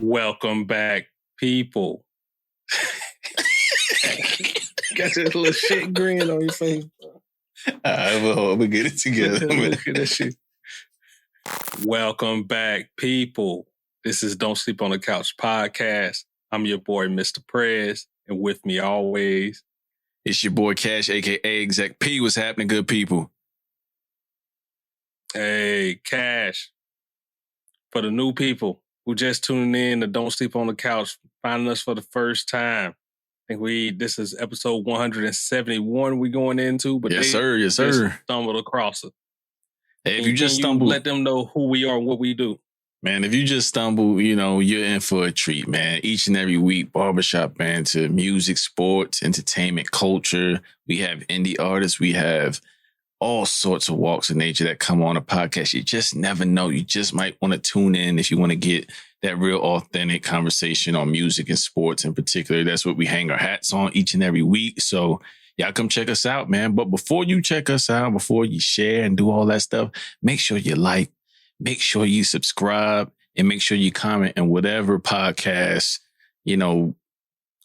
Welcome back, people. Got this little shit grin on your face, bro. I'm gonna get it together. Look at that shit. Welcome back, people. This is Don't Sleep on the Couch podcast. I'm your boy, Mr. Prez, and with me always, it's your boy Cash, aka Exec P. What's happening, good people? Hey, Cash. For the new people who just tuning in to Don't Sleep on the Couch, finding us for the first time. I think this is episode 171 we're going into, but yes, they yes, sir. Stumbled across it. Hey, if you just stumble, let them know who we are and what we do. Man, if you just stumble, you're in for a treat, man. Each and every week, barbershop band to music, sports, entertainment, culture. We have indie artists. We have all sorts of walks of nature that come on a podcast. You just never know. You just might want to tune in if you want to get that real authentic conversation on music and sports in particular. That's what we hang our hats on each and every week. So y'all come check us out, man. But before you check us out, before you share and do all that stuff, make sure you like, make sure you subscribe, and make sure you comment in whatever podcast,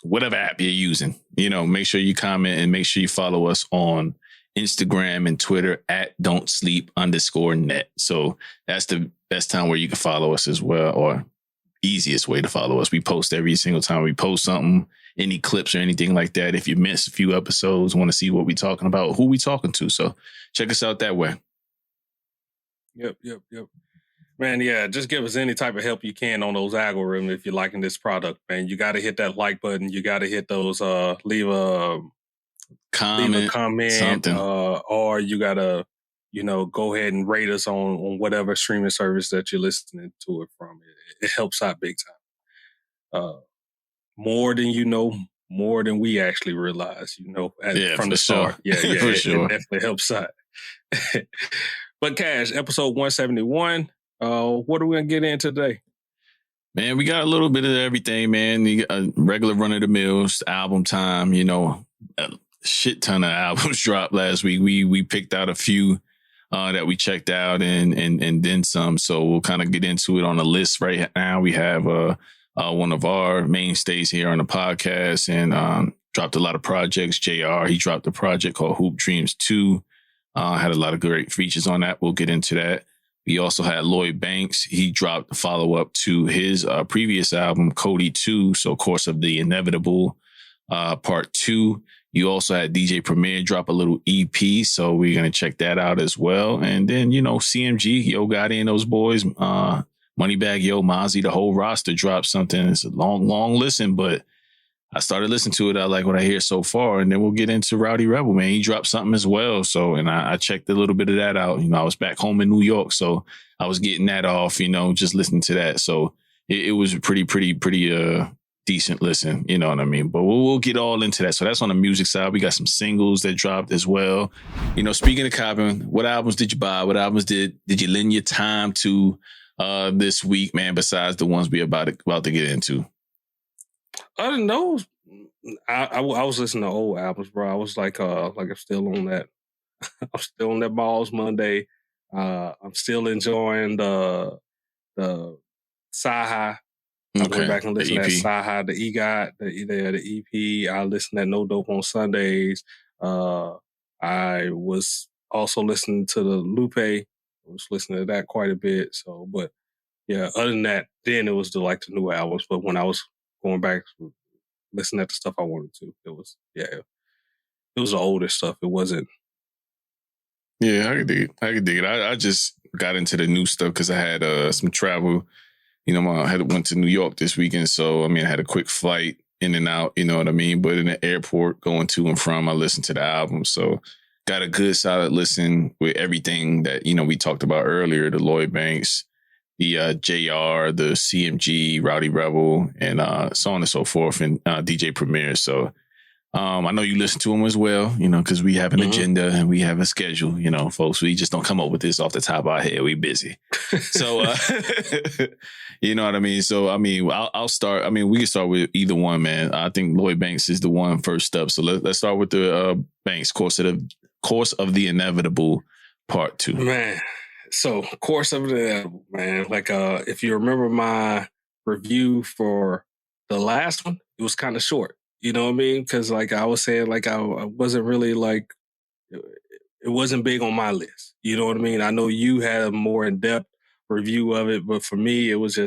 whatever app you're using. Make sure you comment and make sure you follow us on Instagram and Twitter at don'tsleep_net. So that's the best time where you can follow us as well, or easiest way to follow us. We post every single time we post something, any clips or anything like that. If you miss a few episodes, want to see what we're talking about, who we talking to. So check us out that way. Yep. Man, yeah, just give us any type of help you can on those algorithms if you're liking this product, man. You got to hit that like button. You got to hit those, leave a comment, something. Or you got to, go ahead and rate us on whatever streaming service that you're listening to it from. It helps out big time. More than you know, more than we actually realize, from the start. Sure. Yeah, for sure. It definitely helps out. But Cash, episode 171, what are we going to get in today? Man, we got a little bit of everything, man. You got a regular run-of-the-mill album time, a shit ton of albums dropped last week. We picked out a few that we checked out and then some. So we'll kind of get into it on the list right now. We have one of our mainstays here on the podcast and dropped a lot of projects. JR, he dropped a project called Hoop Dreams 2. Had a lot of great features on that. We'll get into that. We also had Lloyd Banks. He dropped a follow-up to his previous album, Cody 2. So Course of the Inevitable, Part 2. You also had DJ Premier drop a little EP. So we're going to check that out as well. And then, CMG, Yo Gotti and those boys, Moneybagg Yo, Mozzy, the whole roster dropped something. It's a long listen, but I started listening to it. I like what I hear so far. And then we'll get into Rowdy Rebel, man. He dropped something as well. So, and I checked a little bit of that out. I was back home in New York, so I was getting that off, just listening to that. So it was a pretty decent listen. You know what I mean? But we'll get all into that. So that's on the music side. We got some singles that dropped as well. Speaking of copping, what albums did you buy? What albums did you lend your time to this week, man, besides the ones we're about to get into? I didn't know. I was listening to old albums, bro. I was like I'm still on that. I'm still on that Balls Monday. I'm still enjoying the Sci-Hi. I went back and listened to that Sci-Hi, the EGOT, the EP. I listened to No Dope on Sundays. I was also listening to the Lupe. I was listening to that quite a bit. So, but yeah, other than that, then it was the new albums. But when I was going back, listening to the stuff I wanted to, it was the older stuff. It wasn't. Yeah, I could dig it. I just got into the new stuff because I had some travel. I went to New York this weekend, so I had a quick flight in and out. You know what I mean? But in the airport, going to and from, I listened to the album. So got a good solid listen with everything that we talked about earlier. The Lloyd Banks, the JR, the CMG, Rowdy Rebel, and so on and so forth, and DJ Premier. So I know you listen to them as well, because we have an agenda and we have a schedule, folks. We just don't come up with this off the top of our head. We busy. So, you know what I mean? So, I'll start. We can start with either one, man. I think Lloyd Banks is the one first up. So let's start with the Banks, Course of the Inevitable, Part 2. Man, so Course of the Inevitable, man. Like, if you remember my review for the last one, it was kind of short. You know what I mean? Because like I was saying, like I wasn't really like it wasn't big on my list. You know what I mean? I know you had a more in depth review of it, but for me, it was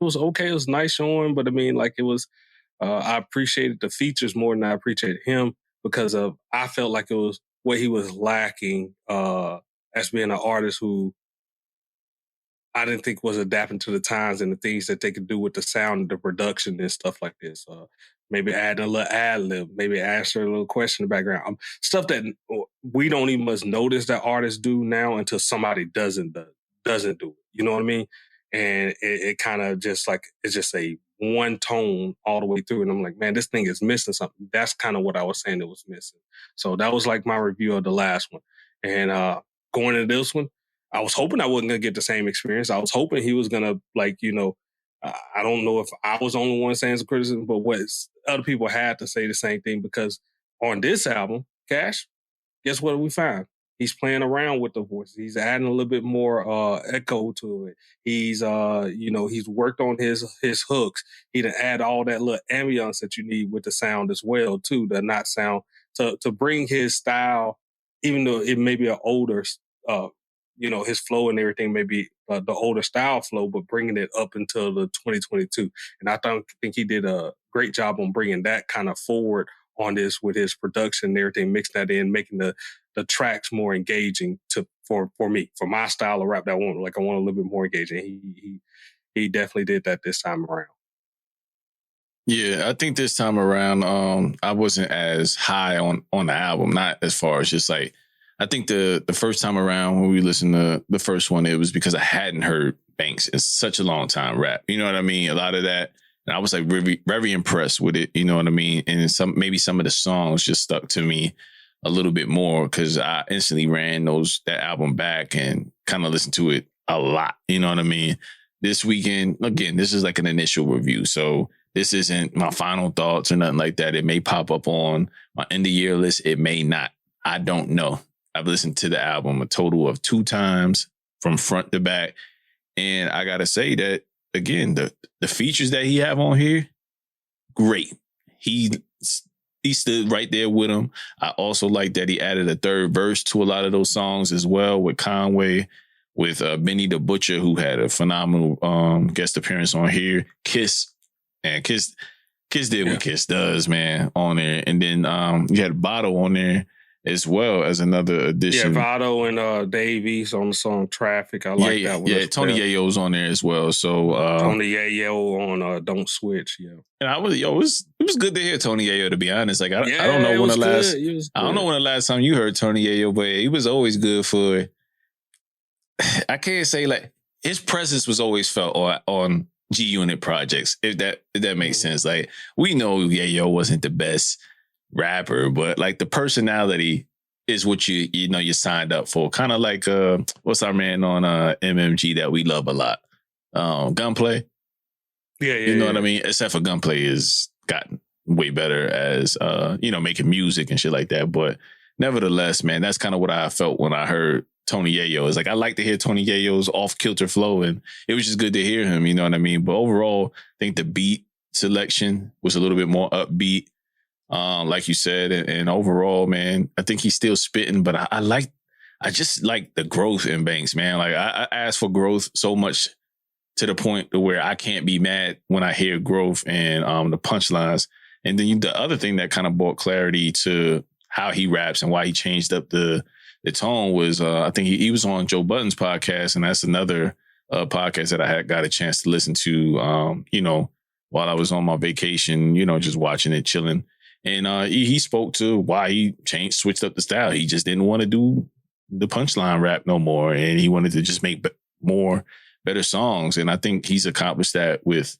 okay. It was nice showing, but I mean, like it was. I appreciated the features more than I appreciated him because of I felt like it was what he was lacking as being an artist who I didn't think was adapting to the times and the things that they could do with the sound and the production and stuff like this. Maybe adding a little ad lib, maybe answer a little question in the background. Stuff that we don't even much notice that artists do now until somebody doesn't do it. You know what I mean? And it kind of just like, it's just a one tone all the way through. And I'm like, man, this thing is missing something. That's kind of what I was saying it was missing. So that was like my review of the last one. And going into this one, I was hoping I wasn't going to get the same experience. I was hoping he was going to, like, you know, I don't know if I was the only one saying some criticism, but what other people had to say the same thing because on this album, Cash, guess what we find? He's playing around with the voice. He's adding a little bit more echo to it. He's he's worked on his hooks. He done add all that little ambience that you need with the sound as well too. To not sound to bring his style, even though it may be an older, his flow and everything may be the older style flow, but bringing it up until the 2022. And I think he did a great job on bringing that kind of forward on this with his production and everything, mixing that in, making the tracks more engaging for me, for my style of rap that I want a little bit more engaging. He definitely did that this time around. Yeah, I think this time around, I wasn't as high on the album, not as far as just like, I think the first time around when we listened to the first one, it was because I hadn't heard Banks in such a long time rap. You know what I mean? A lot of that. And I was like very, very impressed with it. You know what I mean? And maybe some of the songs just stuck to me a little bit more because I instantly ran that album back and kind of listened to it a lot. You know what I mean? This weekend, again, this is like an initial review. So this isn't my final thoughts or nothing like that. It may pop up on my end of year list. It may not. I don't know. I've listened to the album a total of 2 times from front to back. And I got to say that, again, the features that he have on here, great. He stood right there with him. I also like that he added a third verse to a lot of those songs as well with Conway, with Benny the Butcher, who had a phenomenal guest appearance on here. Kiss did what Kiss does, man, on there. And then you had Bottle on there as well as another addition. Yeah, Vado and Dave East on the song Traffic. I like that one. Yeah, Tony Yayo's on there as well. So Tony Yayo on Don't Switch, yeah. And it was good to hear Tony Yayo, to be honest. Like I don't know when the last time you heard Tony Yayo, but he was always good for, I can't say like his presence was always felt on G Unit projects, if that makes sense. Like we know Yayo wasn't the best rapper, but like the personality is what you signed up for. Kind of like what's our man on MMG that we love a lot, Gunplay. Yeah, you know what I mean. Except for Gunplay has gotten way better as making music and shit like that. But nevertheless, man, that's kind of what I felt when I heard Tony Yayo. It's like I like to hear Tony Yayo's off kilter flow, and it was just good to hear him. You know what I mean. But overall, I think the beat selection was a little bit more upbeat. Like you said, and overall, man, I think he's still spitting, but I just like the growth in Banks, man. Like I asked for growth so much to the point to where I can't be mad when I hear growth and the punchlines. And then the other thing that kind of brought clarity to how he raps and why he changed up the tone was I think he was on Joe Budden's podcast, and that's another podcast that I had got a chance to listen to, while I was on my vacation, just watching it, chilling. And he spoke to why he switched up the style. He just didn't want to do the punchline rap no more. And he wanted to just make better songs. And I think he's accomplished that with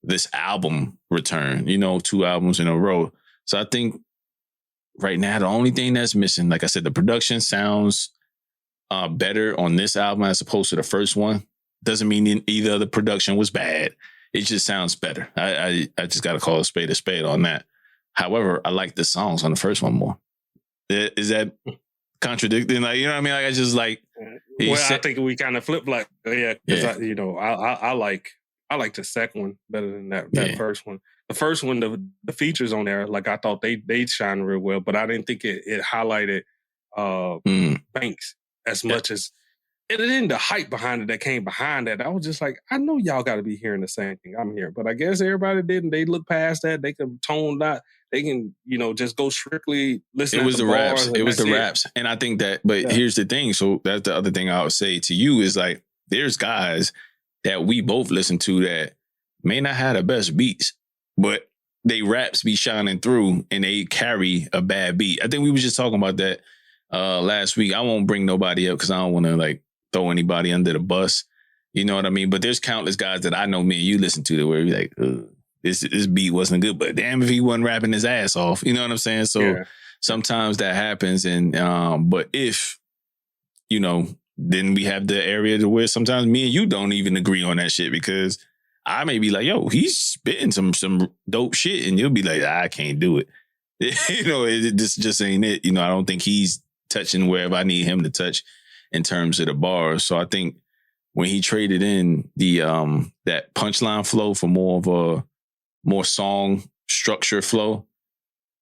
this album return, 2 albums in a row. So I think right now, the only thing that's missing, like I said, the production sounds better on this album as opposed to the first one. Doesn't mean either of the production was bad. It just sounds better. I just got to call a spade on that. However, I like the songs on the first one more. Is that contradicting? Like, you know what I mean? Like, I just like. I think we kind of flip like, because I like I like the second one better than that Yeah. first one. The first one, the features on there, like I thought they shine real well, but I didn't think it highlighted Banks as much as it didn't. The hype behind it that came behind that, I was just like, I know y'all got to be hearing the same thing I'm hearing, but I guess everybody didn't. They look past that. They can tone that. They can, just go strictly listen. It was the raps. bars. It was the raps, and I think that. But here's the thing. So that's the other thing I would say to you is like, there's guys that we both listen to that may not have the best beats, but they raps be shining through and they carry a bad beat. I think we was just talking about that last week. I won't bring nobody up because I don't want to like throw anybody under the bus. You know what I mean? But there's countless guys that I know me and you listen to that where you're like, this beat wasn't good, but damn if he wasn't rapping his ass off. You know what I'm saying? So sometimes that happens. And but if, then we have the area to where sometimes me and you don't even agree on that shit because I may be like, yo, he's spitting some dope shit. And you'll be like, I can't do it. This just ain't it. I don't think he's touching wherever I need him to touch in terms of the bars. So I think when he traded in the that punchline flow for more song structure flow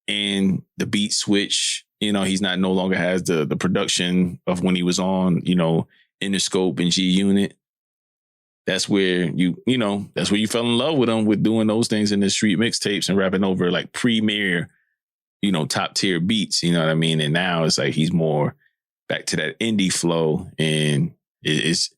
and the beat switch, he's no longer has the production of when he was on, Interscope and G Unit. That's where that's where you fell in love with him with doing those things in the street mixtapes and rapping over like premier, top tier beats, you know what I mean? And now it's like he's more back to that indie flow and it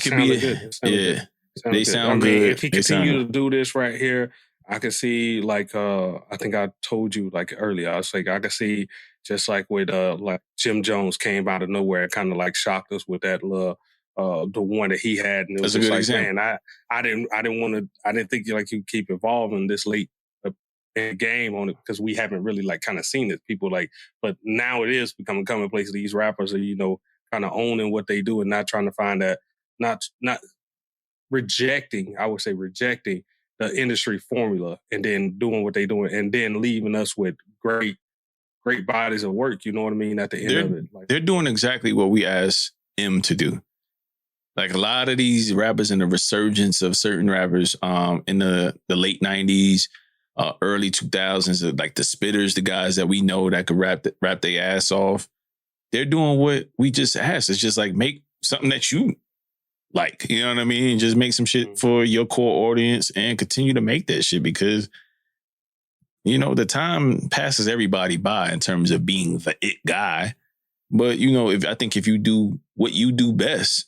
could be good. They sound good. If he continue to do this right here, I could see like I think I told you like earlier. I was like I could see just like with like Jim Jones came out of nowhere and kind of like shocked us with that little the one that he had, and it was just like example. Man, I didn't think like you keep evolving this late in the game on it because we haven't really like kind of seen it. People like, but now it is becoming commonplace. These rappers are kind of owning what they do and not trying to find that not rejecting. I would say rejecting the industry formula and then doing what they're doing and then leaving us with great bodies of work. You know what I mean? At the end of it. Like, they're doing exactly what we asked them to do. Like a lot of these rappers and the resurgence of certain rappers in the late 90s, early 2000s, like the spitters, the guys that we know that could rap their ass off. They're doing what we just asked. It's just like make something that you like, you know what I mean? Just make some shit for your core audience and continue to make that shit because, the time passes everybody by in terms of being the it guy. But, I think if you do what you do best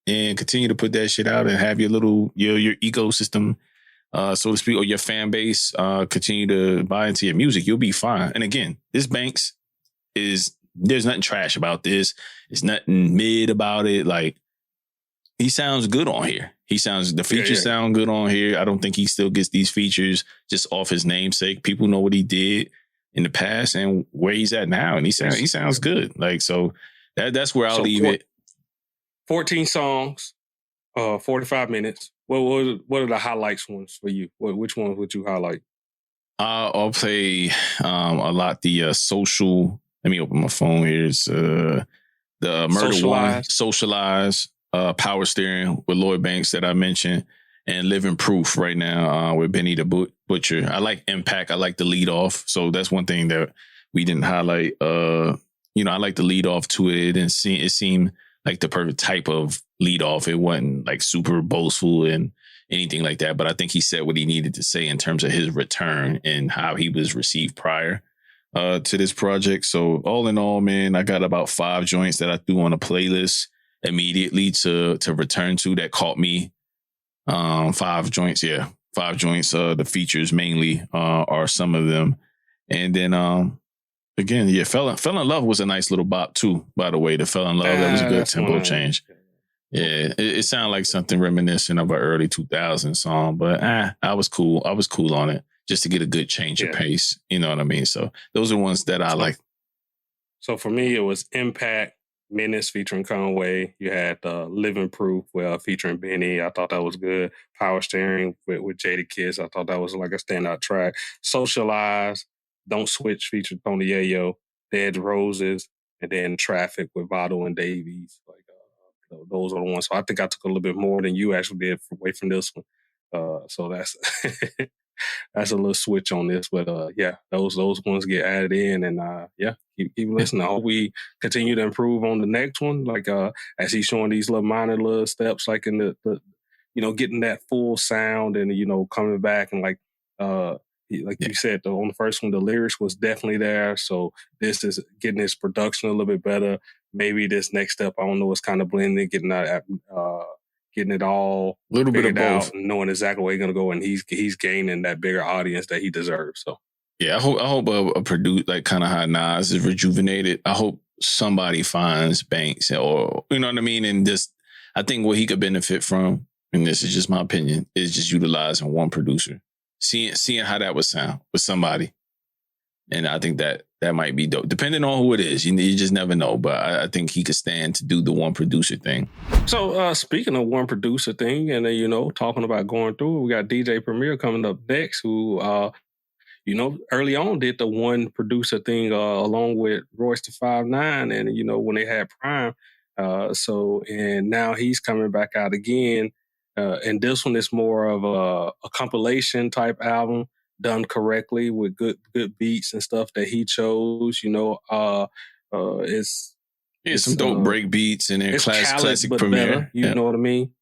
and continue to put that shit out and have your little, your ecosystem, so to speak, or your fan base, continue to buy into your music, you'll be fine. And again, this Banks there's nothing trash about this. It's nothing mid about it. Like, he sounds good on here. The features sound good on here. I don't think he still gets these features just off his namesake. People know what he did in the past and where he's at now. And he sounds good. Like, so that's where I'll leave it. 14 songs, 45 minutes. What are the highlights ones for you? Which ones would you highlight? I'll play a lot the social. Let me open my phone here. It's the Murder One, Socialize, Power Steering with Lloyd Banks that I mentioned, and Living Proof right now with Benny the Butcher. I like Impact. I like the lead off. So that's one thing that we didn't highlight. I like the lead off to it, and it seemed like the perfect type of lead off. It wasn't like super boastful and anything like that, but I think he said what he needed to say in terms of his return and how he was received prior to this project. So all in all, man, I got about 5 joints that I threw on a playlist immediately to return to that caught me. 5 joints. Yeah. 5 joints. The features mainly are some of them. And then again, yeah, Fell in Love was a nice little bop too, by the way. The Fell in Love, that was a good tempo change. Yeah, it sounded like something reminiscent of an early 2000s song, but I was cool. I was cool on it just to get a good change of pace. You know what I mean? So those are ones that I like. So for me, it was Impact, Menace featuring Conway. You had Living Proof featuring Benny. I thought that was good. Power Steering with Jada Kiss. I thought that was like a standout track. Socialize, Don't Switch featuring Tony Yayo, Dead Roses, and then Traffic with Votto and Davies. Like those are the ones. So I think I took a little bit more than you actually did away from this one. So that's that's a little switch on this, but yeah, those ones get added in, and yeah, keep listening. I hope we continue to improve on the next one, like as he's showing these little minor little steps, like in the getting that full sound, and coming back, and like you said, on the first one, the lyrics was definitely there. So this is getting his production a little bit better. Maybe this next step, I don't know, it's kind of blending, getting it all A little bit of figured both. out, and knowing exactly where he's gonna go, and he's gaining that bigger audience that he deserves. So yeah, I hope a produce like kind of how Nas is rejuvenated. I hope somebody finds Banks, or you know what I mean, and just I think what he could benefit from, and this is just my opinion, is just utilizing one producer, seeing how that would sound with somebody, and I think that might be dope. Depending on who it is, you just never know. But I think he could stand to do the one producer thing. So speaking of one producer thing, and talking about going through, we got DJ Premier coming up next, who early on did the one producer thing along with Royce da 5'9", and when they had Prime. And now he's coming back out again, and this one is more of a compilation type album done correctly with good beats and stuff that he chose. It's some dope break beats in there, classic but Premier. Better, you know what I mean?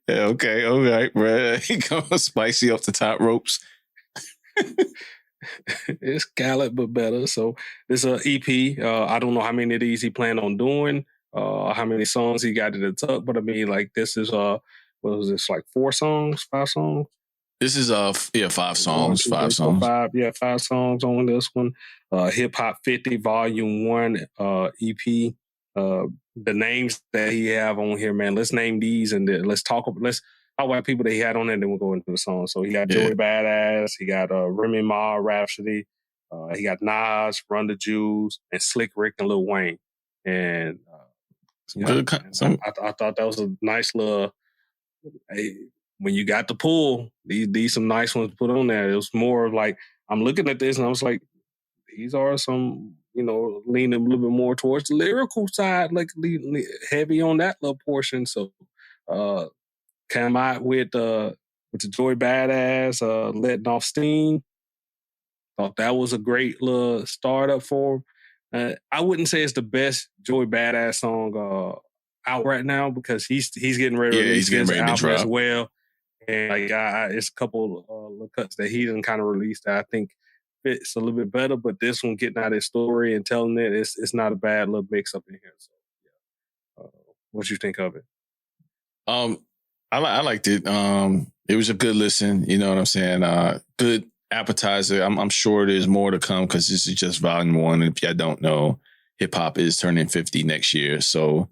Yeah, okay, all right, bro. He comes spicy off the top ropes. It's Khaled, but better. So this is an EP. I don't know how many of these he planned on doing, how many songs he got in the tuck, but I mean, like, this is what was this, like 5 songs? This is 5 songs. 1, 2, 3, 4, 5. Yeah, 5 songs on this one. Hip Hop 50 Volume 1 EP. The names that he have on here, man. Let's name these, and let's talk about people that he had on there, and then we'll go into the song. So he got Joey Badass, he got Remy Ma, Rhapsody, he got Nas, Run the Jewels, and Slick Rick and Lil Wayne. And I thought that was a nice little. When you got the pull, these some nice ones to put on there. It was more of like, I'm looking at this and I was like, these are some, leaning a little bit more towards the lyrical side, like heavy on that little portion. So came out with the Joy Badass, Letting Off Steam. Thought that was a great little startup for him. I wouldn't say it's the best Joy Badass song out right now, because he's getting ready to release his album as well. And like it's a couple little cuts that he done kind of released that I think fits a little bit better. But this one, getting out his story and telling it, it's not a bad little mix up in here. So yeah, what you think of it? I liked it. It was a good listen. You know what I'm saying? Good appetizer. I'm sure there's more to come, because this is just volume 1. And if y'all don't know, hip hop is turning 50 next year, so.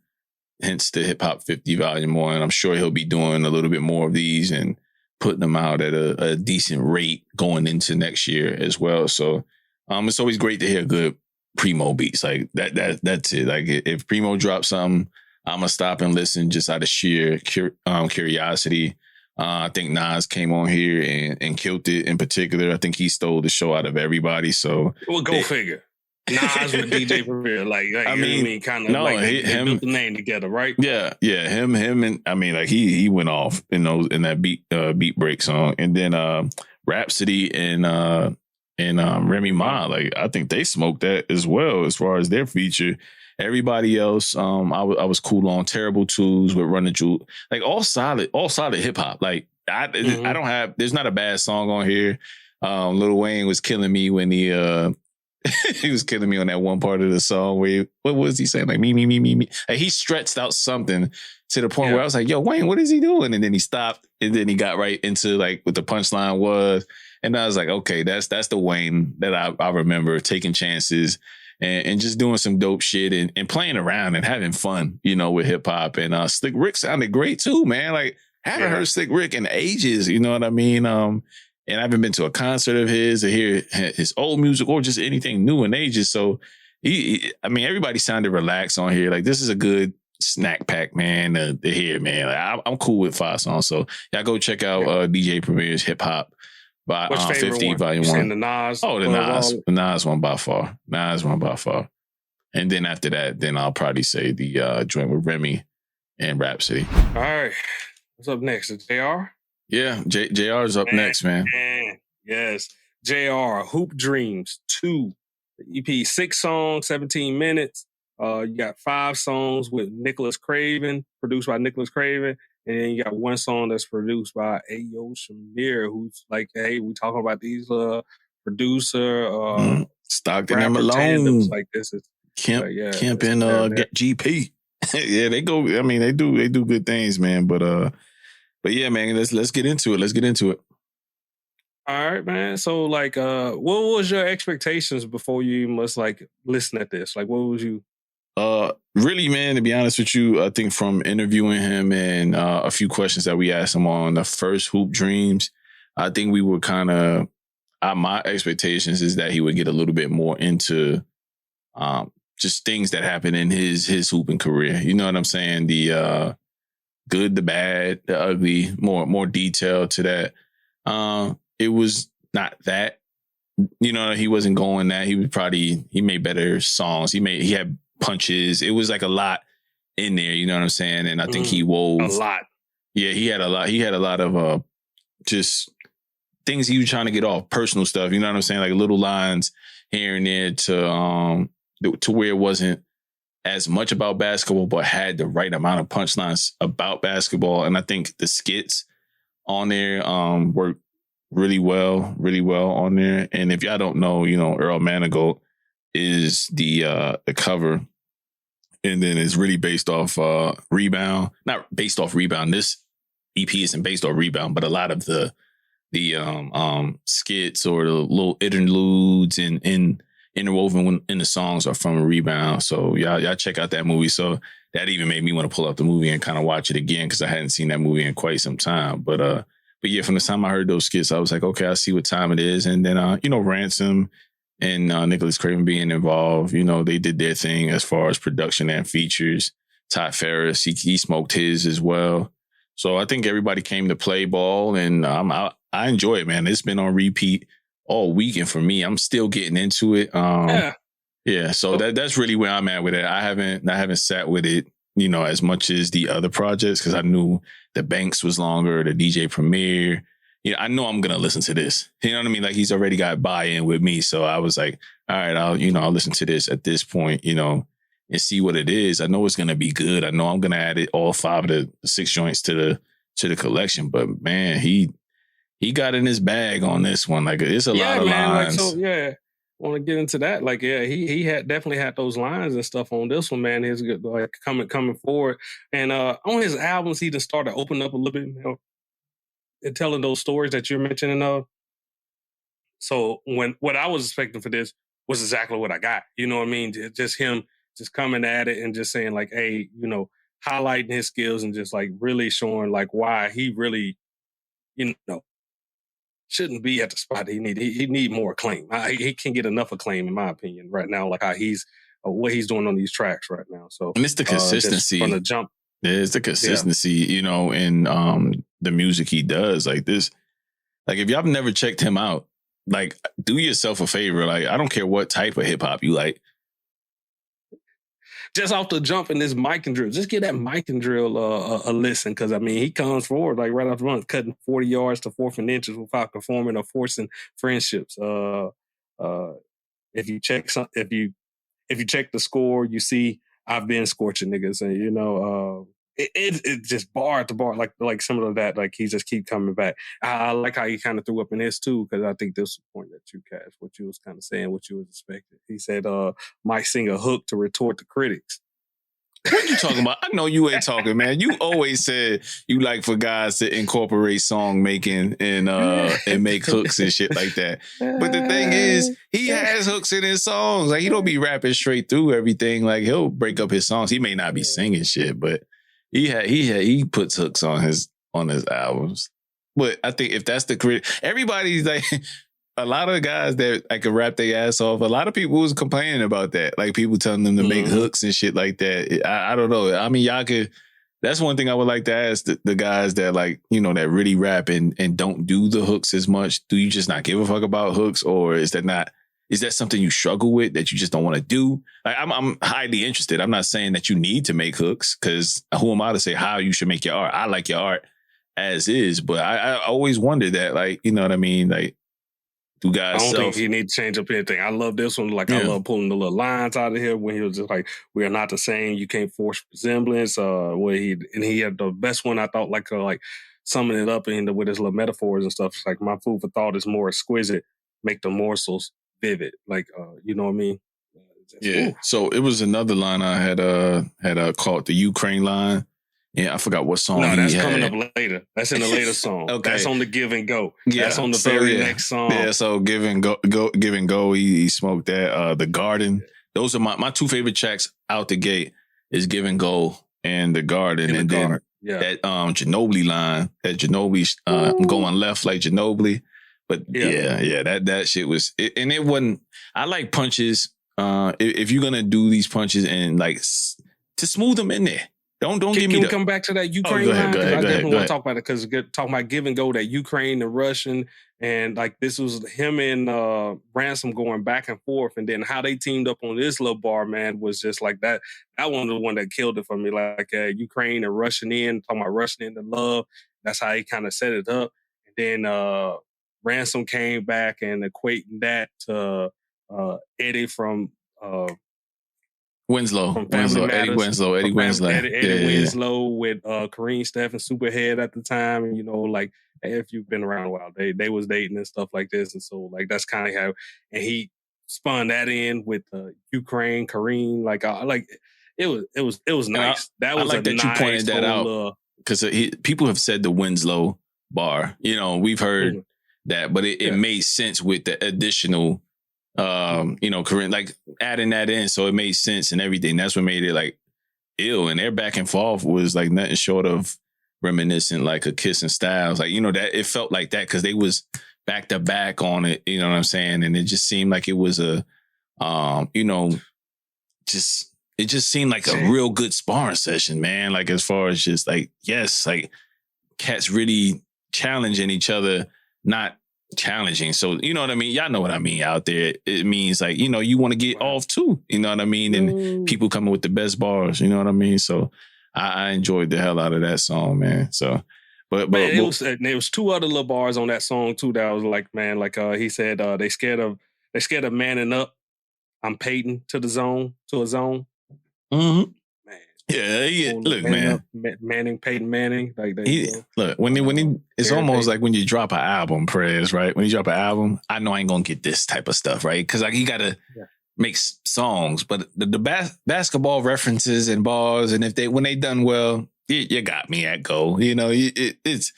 Hence the Hip Hop 50 Volume 1. I'm sure he'll be doing a little bit more of these and putting them out at a decent rate going into next year as well. So it's always great to hear good Primo beats. Like that's it. Like if Primo drops something, I'm going to stop and listen just out of sheer curiosity. I think Nas came on here and killed it in particular. I think he stole the show out of everybody. So well, go figure. Nas with DJ Premier, I mean, kind of they built the name together, right? Yeah, him, and I mean, like he went off in that beat break song, and then Rhapsody and Remy Ma, like I think they smoked that as well as far as their feature. Everybody else, I was cool on Terrible Twos with Run the Jewel, like all solid hip hop. Like I don't have, there's not a bad song on here. Lil Wayne was killing me when he he was killing me on that one part of the song where what was he saying? Like me. Like, he stretched out something to the point where I was like, yo, Wayne, what is he doing? And then he stopped, and then he got right into like what the punchline was. And I was like, okay, that's the Wayne that I remember taking chances and just doing some dope shit and playing around and having fun, with hip hop. And Slick Rick sounded great too, man. Like haven't heard Slick Rick in ages, you know what I mean? And I haven't been to a concert of his or hear his old music or just anything new in ages. So everybody sounded relaxed on here. Like this is a good snack pack, man, to hear, man. Like, I'm cool with 5 songs. So y'all go check out DJ Premier's Hip Hop by 50 one? Volume 1. The Nas? The Nas one by far. And then after that, then I'll probably say the joint with Remy and Rhapsody. All right. What's up next? Is JR? Yeah, JR is up next, man. Yes. JR, Hoop Dreams 2. The EP, 6 songs, 17 minutes. You got 5 songs with Nicholas Craven, produced by Nicholas Craven. And then you got 1 song that's produced by Ayo Shamir, who's like, hey, we talking about these producer, Stockton and rapper tandems. Malone. Like this is Kemp and GP. Yeah, they go. I mean, they do good things, man. But yeah, man, let's get into it. All right, man. So like, what was your expectations before you must like listen at this? Like, what was you? Really, man, to be honest with you, I think from interviewing him and a few questions that we asked him on the first Hoop Dreams, I think we were kind of, my expectations is that he would get a little bit more into just things that happened in his hooping career. You know what I'm saying? The good, the bad, the ugly, more detail to that. It was not that. You know, he wasn't going that. He made better songs. He had punches. It was like a lot in there, you know what I'm saying? And I think he wove a lot. Yeah, he had a lot. He had a lot of just things he was trying to get off, personal stuff, you know what I'm saying? Like little lines here and there to where it wasn't as much about basketball, but had the right amount of punchlines about basketball. And I think the skits on there worked really well on there. And if y'all don't know, you know, Earl Manigault is the cover, and then it's really based off Rebound. Not based off Rebound. This EP isn't based off Rebound, but a lot of the skits or the little interludes and interwoven in the songs are from Rebound. So y'all check out that movie. So that even made me want to pull up the movie and kind of watch it again because I hadn't seen that movie in quite some time. But yeah, from the time I heard those skits, I was like, okay, I see what time it is. And then you know, Ransom and Nicholas Craven being involved, you know, they did their thing as far as production and features. Todd Ferris, he smoked his as well. So I think everybody came to play ball, and I enjoy it, man. It's been on repeat all weekend for me. I'm still getting into it. Yeah. So that's really where I'm at with it. I haven't sat with it, you know, as much as the other projects because I knew the Banks was longer, the DJ Premier. You know, I know I'm gonna listen to this. You know what I mean? Like he's already got buy-in with me, so I was like, all right, I'll listen to this at this point, you know, and see what it is. I know it's gonna be good. I know I'm gonna add it all 5 of the 6 joints to the collection. But man, he got in his bag on this one. Like it's a lot of lines. Like, so yeah, want to get into that? Like yeah, he had definitely had those lines and stuff on this one, man. His good like coming forward, and on his albums he just started opening up a little bit. You know, and telling those stories that you're mentioning of. So what I was expecting for this was exactly what I got. You know what I mean? Just him just coming at it and just saying like, hey, you know, highlighting his skills and just like really showing like why he really, you know, shouldn't be at the spot he need. He need more acclaim. He can't get enough acclaim in my opinion right now. Like how what he's doing on these tracks right now. So and it's the consistency from the jump. Yeah, it's the consistency, you know, in the music he does. Like this, like if y'all have never checked him out, like do yourself a favor. Like I don't care what type of hip hop you like. Just off the jump in this mic and drill, just give that mic and drill a listen because I mean he comes forward like right off the run, cutting 40 yards to 4th and inches without conforming or forcing friendships. If you check the score, you see I've been scorching niggas, and you know, it just bar to bar, like some of that, like he just keep coming back. I like how he kind of threw up in this too, because I think this was the point that you cast, what you was kind of saying, what you was expecting. He said, might sing a hook to retort the critics. What you talking about? I know you ain't talking, man. You always said you like for guys to incorporate song making and make hooks and shit like that. But the thing is, he has hooks in his songs. Like he don't be rapping straight through everything. Like he'll break up his songs. He may not be singing shit, but he puts hooks on his albums. But I think if that's the critic, everybody's like. A lot of guys that I could rap their ass off, a lot of people was complaining about that. Like people telling them to make hooks and shit like that. I don't know. I mean, y'all could, that's one thing I would like to ask the guys that like, you know, that really rap and don't do the hooks as much. Do you just not give a fuck about hooks, or is is that something you struggle with that you just don't want to do? Like, I'm highly interested. I'm not saying that you need to make hooks, because who am I to say how you should make your art? I like your art as is, but I always wondered that, like, you know what I mean? Like, do guys I don't think he need to change up anything. I love this one. Like, I love pulling the little lines out of here when he was just like, "We are not the same. You can't force resemblance." Where he had the best one, I thought, like summing it up with his little metaphors and stuff. It's like, my food for thought is more exquisite. Make the morsels vivid. Like, you know what I mean? Yeah. So it was another line I had called the Ukraine line. Yeah, I forgot what song. No, that's coming up later. That's in the later song. Okay. That's on the Give and Go. Yeah, that's on the very next song. Yeah, so Give and Go. He smoked that. The Garden. Those are my two favorite tracks out the gate. Is Give and Go and The Garden, and then that Ginobili line. That Ginobili, I'm going left like Ginobili. But that shit was, and it wasn't. I like punches. If you're gonna do these punches and like to smooth them in there. Don't give me. Can we come back to that Ukraine line? Because I definitely want to talk about it. Because talking about Give and Go, that Ukraine, the Russian, and like this was him and Ransom going back and forth, and then how they teamed up on this little bar, man, was just like that. That one was the one that killed it for me. Like Ukraine and Russian in, talking about Russian into love. That's how he kind of set it up. And then Ransom came back and equating that to Eddie from. Winslow, Eddie Winslow with Kareem Steph and Superhead at the time, and like, if you've been around a while, they was dating and stuff like this, and so like that's kind of how, and he spun that in with Ukraine, Kareem, like it was nice. That was like that nice, you pointed that out, because people have said the Winslow bar, we've heard that, but it made sense with the additional. Corinne, like adding that in, so it made sense and everything. That's what made it like ill. And their back and forth was like nothing short of reminiscent, like a Kiss and Styles. Like, that it felt like that because they was back to back on it. You know what I'm saying? And it just seemed like it was it just seemed like a real good sparring session, man. Like, as far as just like, yes, like cats really challenging each other, not challenging. So, you know what I mean? Y'all know what I mean out there. It means like, you want to get off too. You know what I mean? And people coming with the best bars. You know what I mean? So I enjoyed the hell out of that song, man. So, but there was two other little bars on that song too that I was like, man, like he said, they scared of manning up. I'm Peyton to a zone. Mm-hmm. Yeah. Look, man. Peyton Manning. Like look, when he it's almost like when you drop an album, Prez, right? When you drop an album, I know I ain't gonna get this type of stuff, right? Because like, you gotta make songs, but the basketball references and bars, and when they done well, you got me at go. It's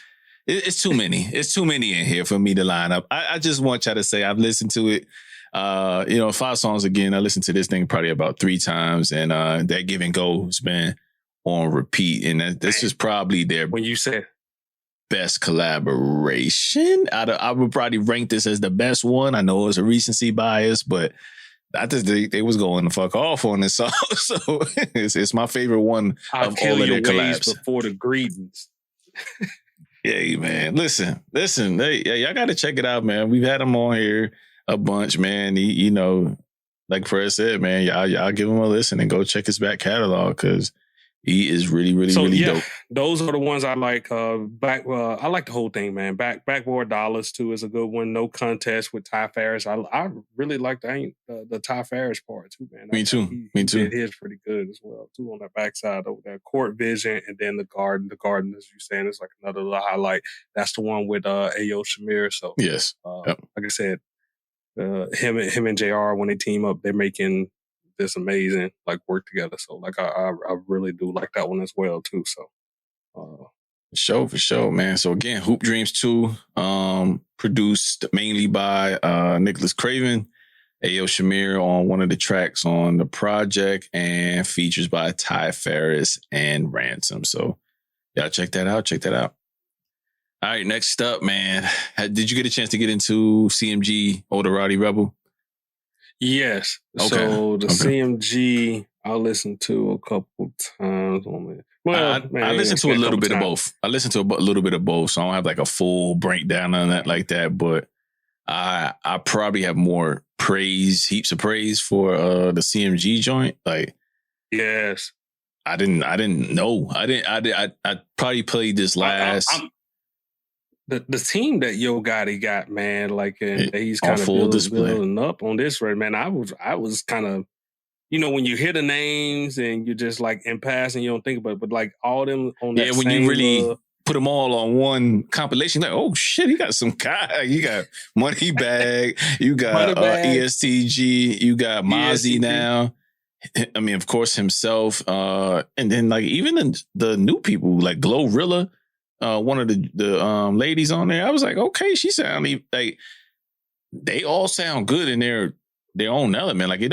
too many. It's too many in here for me to line up. I just want y'all to say I've listened to it. 5 songs again. I listened to this thing probably about 3 times, and that Give and Go has been on repeat. And this is probably their when you said best collaboration. I would probably rank this as the best one. I know it's a recency bias, but I just think they was going the fuck off on this song. So it's my favorite one of all of their collabs. Before the greetings. Yeah, man. Listen. Hey, y'all got to check it out, man. We've had them on here a bunch, man. Like Fred said, man, y'all give him a listen and go check his back catalog, because he is really, really, really dope. Those are the ones I like. I like the whole thing, man. Backboard Dollars too is a good one. No Contest with Ty Farris. I really like the Ty Farris part too, man. Me too. He did his pretty good as well too on that backside over there. Court Vision, and then the Garden. The Garden, as you saying, is like another little highlight. That's the one with Ayo Shamir. So yes, like I said. Him and JR, when they team up, they're making this amazing like work together. So like I really do like that one as well too. So for sure, man. So again, Hoop Dreams 2, produced mainly by Nicholas Craven, Ayo Shamir on one of the tracks on the project, and features by Ty Farris and Ransom. So y'all check that out. All right, next up, man. Did you get a chance to get into CMG or the Rowdy Rebel? Yes. Okay. So the CMG, I listened to a couple times on it. Well, I listened to a little bit of both. I listened to a little bit of both, so I don't have like a full breakdown on that like that. But I probably have more heaps of praise for the CMG joint. Like, yes, I didn't know. I probably played this last. The team that Yo Gotti got, man, like, and he's on kind of full display. building up on this, right, man. I was kind of, you know, when you hear the names and you're just like in passing, you don't think about it, but like all them on that when same you really put them all on one compilation, like, oh shit, he got some guy. You got Money Bag, you got ESTG, you got Mozzy now. I mean, of course, himself, and then like even the new people like Glorilla, one of the ladies on there. I was like, okay, she sounded like they all sound good in their own element. Like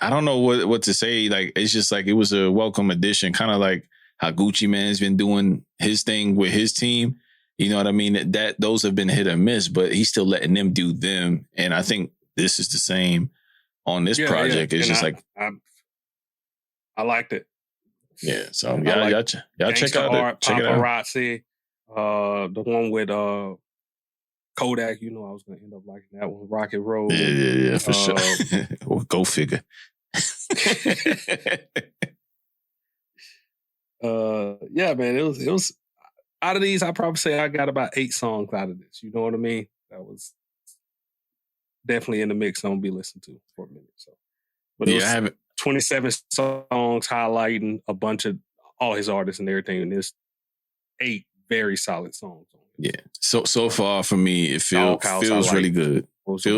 I don't know what to say. Like it's just like it was a welcome addition, kind of like how Gucci Mane's been doing his thing with his team. You know what I mean? That those have been hit or miss, but he's still letting them do them. And I think this is the same on this project. It's just I liked it. Yeah, so y'all check out Art, check it out. Paparazzi, the one with Kodak. You know, I was gonna end up liking that one. Rocket Road. Yeah, for sure. Well, go figure. Yeah, man, it was out of these. I probably say I got about 8 songs out of this. You know what I mean? That was definitely in the mix. I'm gonna be listening to for a minute. So, but it was 27 songs highlighting a bunch of all his artists and everything, and there's 8 very solid songs. Yeah. So far for me, it feels really good.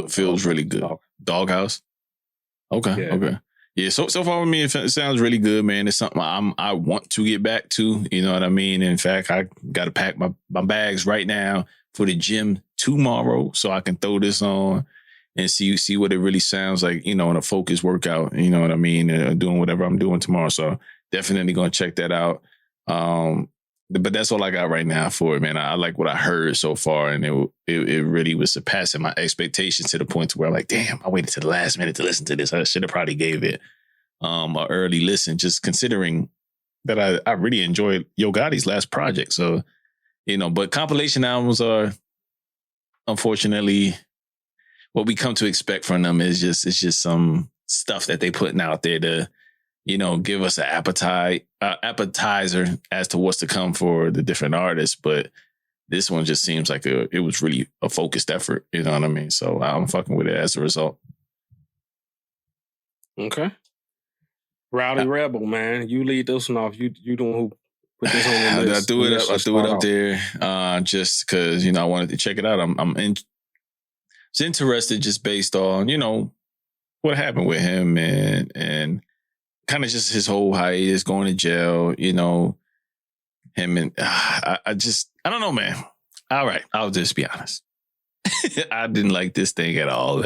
Feels really good. Doghouse. Okay. Yeah. Okay. Yeah. So far for me, it sounds really good, man. It's something I want to get back to. You know what I mean? In fact, I got to pack my bags right now for the gym tomorrow, so I can throw this on and see what it really sounds like. You know, in a focused workout. You know what I mean? Doing whatever I'm doing tomorrow. So definitely gonna check that out. But that's all I got right now for it, man. I like what I heard so far, and it really was surpassing my expectations to the point to where I'm like, damn, I waited to the last minute to listen to this. I should have probably gave it an early listen, just considering that I really enjoyed Yo Gotti's last project. So, you know, but compilation albums are unfortunately what we come to expect from them. It's just some stuff that they putting out there to, you know, give us an appetizer as to what's to come for the different artists. But this one just seems like it was really a focused effort. You know what I mean? So I'm fucking with it as a result. Okay. Rowdy Rebel, man. You lead this one off. You the one who put this on the list. I threw it up there just because, you know, I wanted to check it out. I'm interested just based on, you know, what happened with him and kind of just his whole hiatus, going to jail, you know, him and I don't know, man. All right, I'll just be honest. I didn't like this thing at all.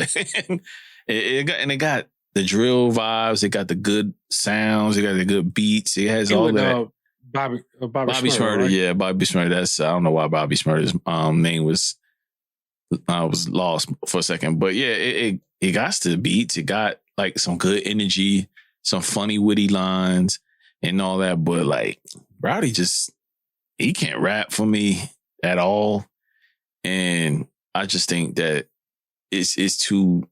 it got the drill vibes. It got the good sounds. It got the good beats. It has all that. Bobby Shmurda, right? Yeah, Bobby Shmurda. I don't know why Bobby Shmurda's name was lost for a second, but yeah, it got the beats. It got like some good energy, some funny, witty lines and all that. But like Rowdy he can't rap for me at all. And I just think that it's too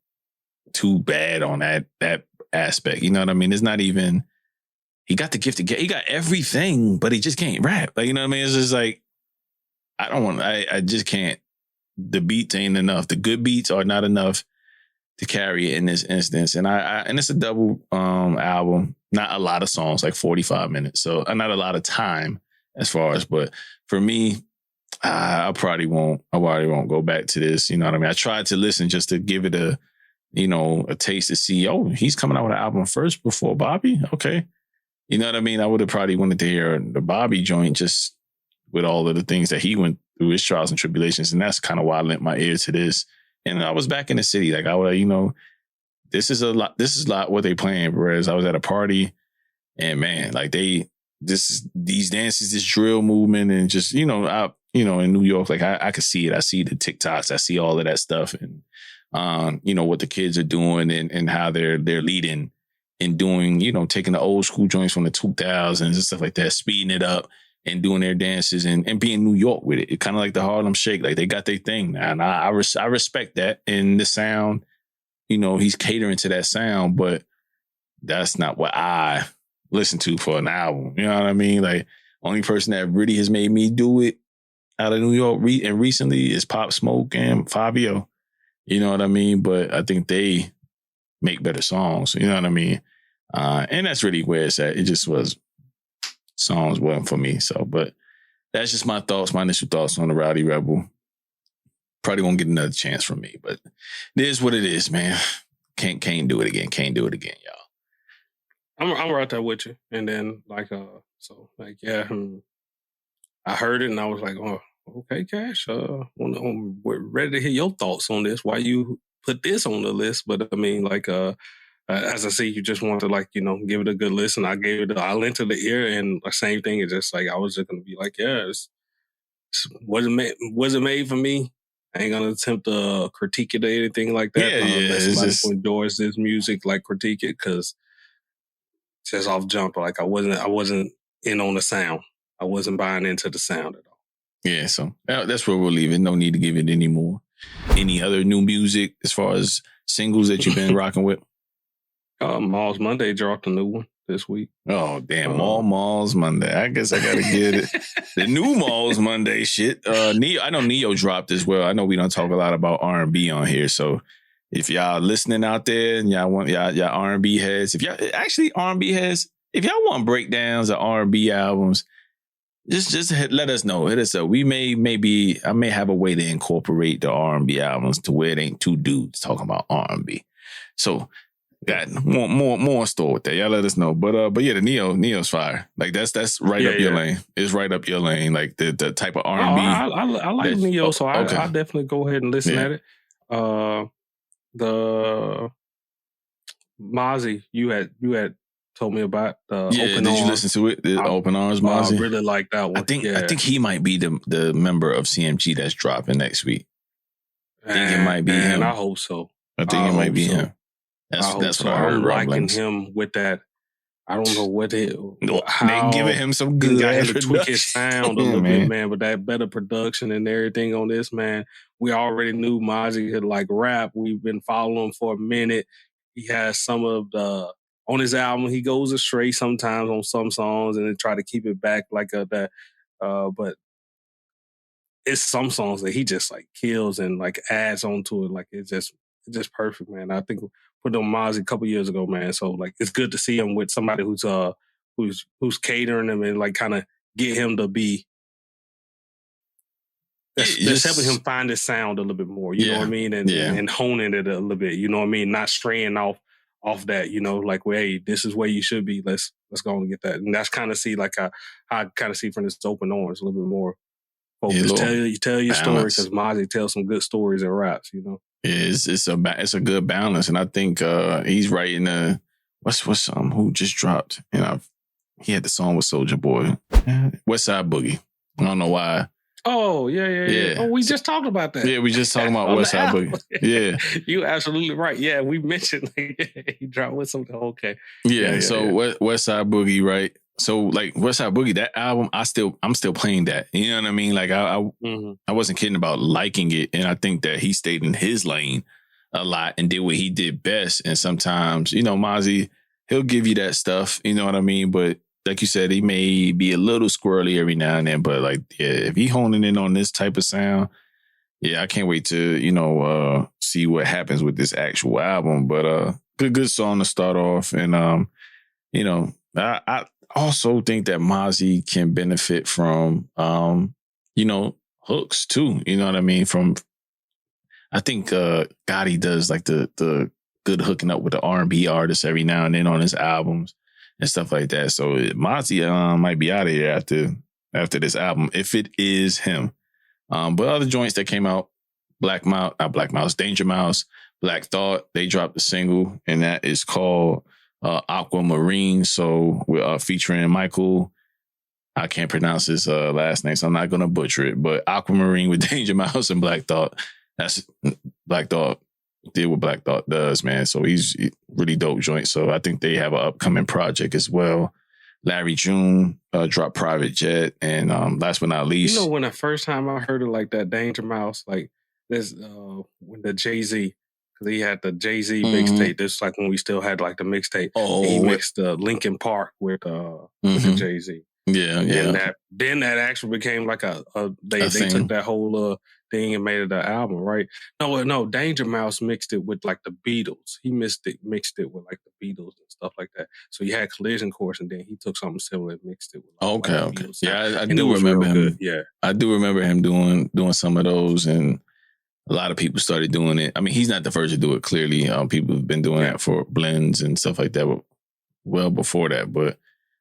bad on that aspect. You know what I mean? It's not even, he got the gift to get, he got everything, but he just can't rap. Like, you know what I mean? It's just like, I just can't. The beats ain't enough. The good beats are not enough to carry it in this instance. And and it's a double album, not a lot of songs, like 45 minutes. So not a lot of time as far as, but for me, I probably won't go back to this. You know what I mean? I tried to listen just to give it a taste to see, oh, he's coming out with an album first before Bobby. Okay. You know what I mean? I would have probably wanted to hear the Bobby joint just with all of the things that he went through, his trials and tribulations. And that's kind of why I lent my ear to this. And I was back in the city. Like I would, this is a lot what they playing. Whereas I was at a party and man, like these dances, this drill movement and just, in New York, like I could see it. I see the TikToks. I see all of that stuff and, what the kids are doing and how they're leading and doing, taking the old school joints from the 2000s and stuff like that, speeding it up and doing their dances and being New York with it. It kind of like the Harlem Shake. Like they got their thing now. And I respect that in the sound he's catering to that sound, but that's not what I listen to for an album. You know what I mean? Like, only person that really has made me do it out of New York and recently is Pop Smoke and Fabio. You know what I mean? But I think they make better songs. You know what I mean? And that's really where it's at. It just was songs wasn't for me. So, but that's just my initial thoughts on the Rowdy Rebel. Probably won't get another chance from me, but it is what it is, man. Can't do it again. Can't do it again, y'all. I'm right there with you. And then I heard it and I was like, oh, okay, Cash. I'm ready to hear your thoughts on this. Why you put this on the list? But I mean, as I see, you just want to give it a good listen. I lent to the ear, and the same thing. It's just like I was just gonna be like, yeah, wasn't made for me. I ain't gonna attempt to critique it or anything like that. Yeah. Somebody who enjoys this music, critique it, because just off jump, I wasn't in on the sound. I wasn't buying into the sound at all. Yeah, so that's where we'll leave it. No need to give it any more. Any other new music as far as singles that you've been rocking with? Mall's Monday dropped a new one this week. Oh, damn. Mall's Monday. I guess I got to get it. The new Mall's Monday shit. I know Neo dropped as well. I know we don't talk a lot about R&B on here. So if y'all listening out there and y'all want y'all R&B heads, if y'all actually R&B heads, if y'all want breakdowns of R&B albums, just let us know. Hit us up. We I may have a way to incorporate the R&B albums to where it ain't two dudes talking about R&B. So got more in store with that. Y'all let us know. But yeah, the Neo's fire. Like that's right up your lane. It's right up your lane. Like the type of R&B. I like Neo, so I definitely go ahead and listen at it. The Mozzy you had told me about the Open Arms. Did you listen to it? The Open Arms Mozzy? I really like that one. I think he might be the member of CMG that's dropping next week. I think it might be him. I hope so. I think it might be him. That's what I heard. I'm liking him with that. I don't know what they giving him some good. Got him to tweak his sound a little bit, man. But that better production and everything on this, man. We already knew Mozzy could rap. We've been following him for a minute. He has some of the on his album. He goes astray sometimes on some songs and then try to keep it back that. But it's some songs that he just kills and adds onto it. It's just perfect, man. I think put on Mozzy a couple years ago, man. So it's good to see him with somebody who's catering him and kind of get him to be. That's helping him find his sound a little bit more. You know what I mean, and honing it a little bit. You know what I mean, not straying off that. Hey, this is where you should be. Let's go and get that. And that's kind of see how I kind of see from this Open Arms a little bit more. Focus. Tell your story, because Mozzy tells some good stories and raps. Yeah, it's a good balance, and I think he's writing what's who just dropped. He had the song with Soulja Boy, West Side Boogie. I don't know why. Oh yeah. Oh, we just talked about that. Yeah, we just talking about West Side Boogie. Yeah, you absolutely right. Yeah, we mentioned he dropped with something. Okay. Yeah. West Side Boogie, right? So West Side Boogie, that album, I'm still playing that. You know what I mean? I wasn't kidding about liking it, and I think that he stayed in his lane a lot and did what he did best. And sometimes, Mozzy, he'll give you that stuff. You know what I mean? But like you said, he may be a little squirrely every now and then. But if he honing in on this type of sound, I can't wait to see what happens with this actual album. But good song to start off, and I also think that Mozzy can benefit from, hooks too. You know what I mean? I think Gotti does the good hooking up with the R&B artists every now and then on his albums and stuff like that. So Mozzy might be out of here after this album, if it is him. But other joints that came out, Dangermouse, Black Thought, they dropped a single, and that is called Aquamarine. So we're featuring Michael. I can't pronounce his last name, so I'm not gonna butcher it. But Aquamarine with Dangermouse and Black Thought. That's Black Thought did what Black Thought does, man. So he's really dope joint. So I think they have an upcoming project as well. Larry June dropped Private Jet, and last but not least, when the first time I heard it that Dangermouse, this when the Jay-Z because he had the Jay-Z mixtape. This is like when we still had like the mixtape. Oh, and he mixed Linkin Park with the Jay-Z. Yeah, yeah. And then that actually became like they took that whole thing and made it an album, right? No, Dangermouse mixed it with like the Beatles. He mixed it with like the Beatles and stuff like that. So you had Collision Course, and then he took something similar and mixed it with like okay. Beatles. Yeah, I do remember him. Good. Yeah, I do remember him doing some of those, and a lot of people started doing it. I mean, he's not the first to do it. Clearly, people have been doing that for blends and stuff like that well before that. But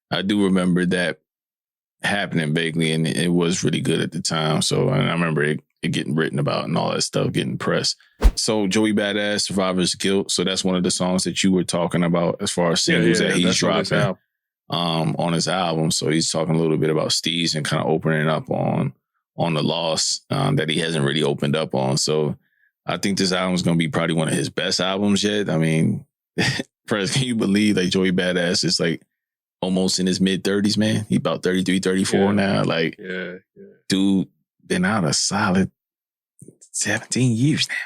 I do remember that happening vaguely, and it was really good at the time. So I remember it getting written about and all that stuff, getting pressed. So Joey Badass, Survivor's Guilt. So that's one of the songs that you were talking about as far as singles that he's dropping on his album. So he's talking a little bit about Steez and kind of opening up on the loss that he hasn't really opened up on. So I think this album is going to be probably one of his best albums yet. I mean, Prez, can you believe like Joey Badass is like almost in his mid-30s, man? He about 33, 34 now. Like, dude, been out a solid 17 years now, man.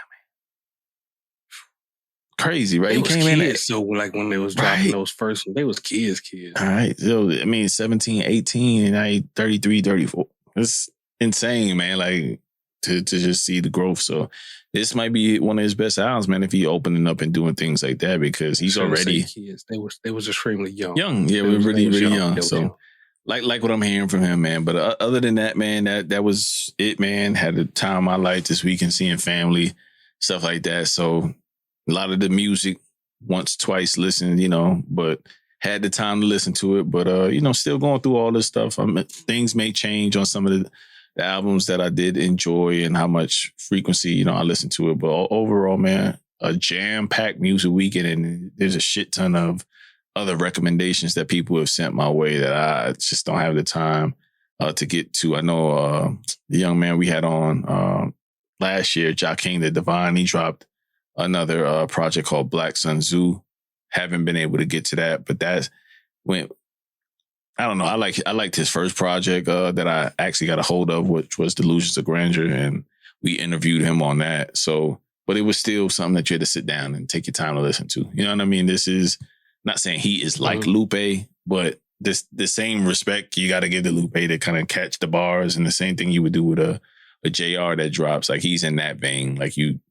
Crazy, right? He came in so like when they was dropping those first ones, they was kids. All right. So, I mean, 17, 18, and now he 33, 34. It's insane, man. Like, to just see the growth. So this might be one of his best albums, man, if he opening up and doing things like that, because he's already kids. They was extremely young. Yeah, we're really young. So like what I'm hearing from him, man. But other than that, man, that was it, man. Had the time of my life this weekend, seeing family, stuff like that. So a lot of the music once, twice listened, but had the time to listen to it. But still going through all this stuff. Things may change on some of the albums that I did enjoy and how much frequency, I listened to it. But overall, man, a jam-packed music weekend, and there's a shit ton of other recommendations that people have sent my way that I just don't have the time to get to. I know the young man we had on last year, Joaquin the Divine, he dropped another project called Black Sun Zoo. Haven't been able to get to that, but that's when I don't know. I liked his first project that I actually got a hold of, which was Delusions of Grandeur, and we interviewed him on that. So, but it was still something that you had to sit down and take your time to listen to. You know what I mean? This is not saying he is like Lupe, but the same respect you got to give to Lupe to kind of catch the bars, and the same thing you would do with a JR that drops. Like, he's in that vein. Like, you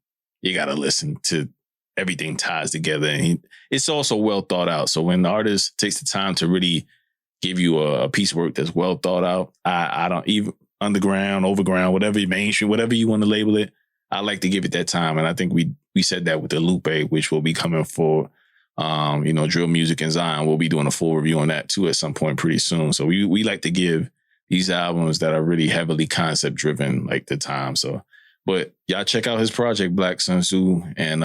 got to listen to everything ties together, and it's also well thought out. So when the artist takes the time to really give you a piece of work that's well thought out, I don't even underground, overground, whatever, mainstream, whatever you want to label it, I like to give it that time. And I think we said that with the Lupe, which will be coming for Drill Music and Zion. We'll be doing a full review on that too at some point pretty soon. So we like to give these albums that are really heavily concept driven like the time. So, but y'all check out his project Black Sun Zoo, and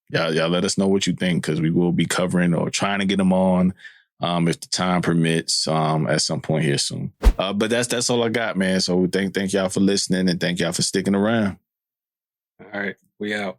y'all let us know what you think, because we will be covering or trying to get them on if the time permits at some point here soon. But that's all I got, man. So thank y'all for listening, and thank y'all for sticking around. All right, we out.